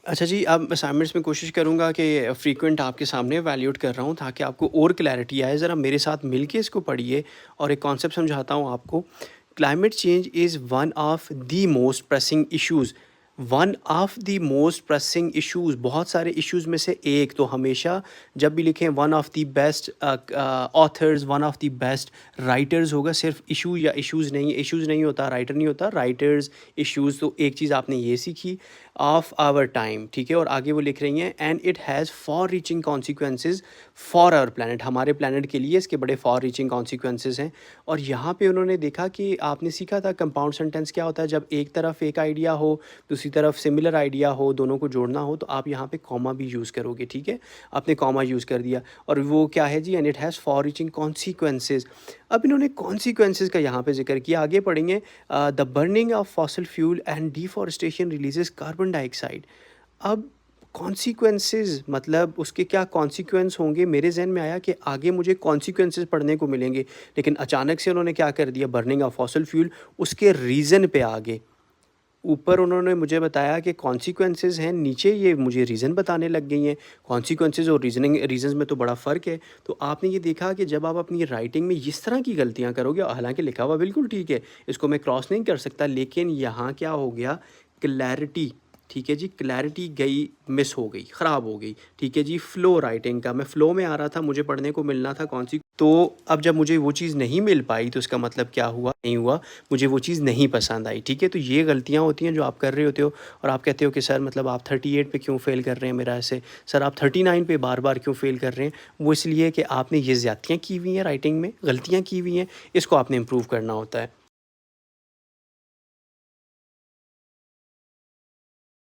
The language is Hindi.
अच्छा जी, अब असाइनमेंट्स में कोशिश करूँगा कि फ्रीक्वेंट आपके सामने इवैल्यूएट कर रहा हूँ ताकि आपको और क्लैरिटी आए। ज़रा मेरे साथ मिल के इसको पढ़िए और एक कॉन्सेप्ट समझाता हूँ आपको। Climate change is one of the most pressing issues. One of the most pressing issues, बहुत सारे इश्यूज़ में से एक। तो हमेशा जब भी लिखें one of the best authors, one of the best writers होगा। सिर्फ इशू या इश्यूज़ नहीं होता, राइटर नहीं होता, राइटर्स, इश्यूज़। तो एक चीज़ आपने ये सीखी ऑफ आवर टाइम, ठीक है। और आगे वो लिख रही हैं and it has far reaching consequences for our planet. हमारे प्लानट के लिए इसके बड़े फॉर रीचिंग कॉन्सिक्वेंसेज हैं। और यहाँ पे उन्होंने देखा कि आपने सीखा था कंपाउंड सेंटेंस क्या होता है। जब एक तरफ एक आइडिया हो, दूसरी तरफ सिमिलर आइडिया हो, दोनों को जोड़ना हो, तो आप यहाँ पे कॉमा भी यूज़ करोगे, ठीक है। आपने कॉमा यूज़ कर दिया और वो क्या है जी, and it has far reaching consequences. अब इन्होंने कॉन्सिक्वेंसेज का यहाँ पे जिक्र किया। आगे पढ़ेंगे the burning of fossil fuel and deforestation releases carbon dioxide. अब कॉन्सिक्वेंसेस मतलब उसके क्या कॉन्सिक्वेंस होंगे, मेरे जहन में आया कि आगे मुझे कॉन्सिक्वेंसेस पढ़ने को मिलेंगे। लेकिन अचानक से उन्होंने क्या कर दिया, बर्निंग ऑफ फॉसिल फ्यूल, उसके रीज़न पे आ गए। ऊपर उन्होंने मुझे बताया कि कॉन्सिक्वेंसेस हैं, नीचे ये मुझे रीज़न बताने लग गई हैं। कॉन्सिक्वेंसेस और रीज़न्स में तो बड़ा फ़र्क है। तो आपने ये देखा कि जब आप अपनी राइटिंग में इस तरह की गलतियाँ करोगे, हालांकि लिखा हुआ बिल्कुल ठीक है, इसको मैं क्रॉस नहीं कर सकता, लेकिन यहाँ क्या हो गया, क्लैरिटी, ठीक है जी, क्लैरिटी गई, मिस हो गई, ख़राब हो गई, ठीक है जी। फ़्लो राइटिंग का, मैं फ़्लो में आ रहा था, मुझे पढ़ने को मिलना था कौन सी। तो अब जब मुझे वो चीज़ नहीं मिल पाई तो इसका मतलब क्या हुआ, नहीं हुआ, मुझे वो चीज़ नहीं पसंद आई, ठीक है। तो ये गलतियाँ होती हैं जो आप कर रहे होते हो और आप कहते हो कि सर मतलब आप 38 पे क्यों फ़ेल कर रहे हैं मेरा ऐसे, सर आप 39 पे बार बार क्यों फ़ेल कर रहे हैं। वो इसलिए कि आपने ये ज़्यादतियाँ की हुई हैं, राइटिंग में गलतियाँ की हुई हैं, इसको आपने इम्प्रूव करना होता है।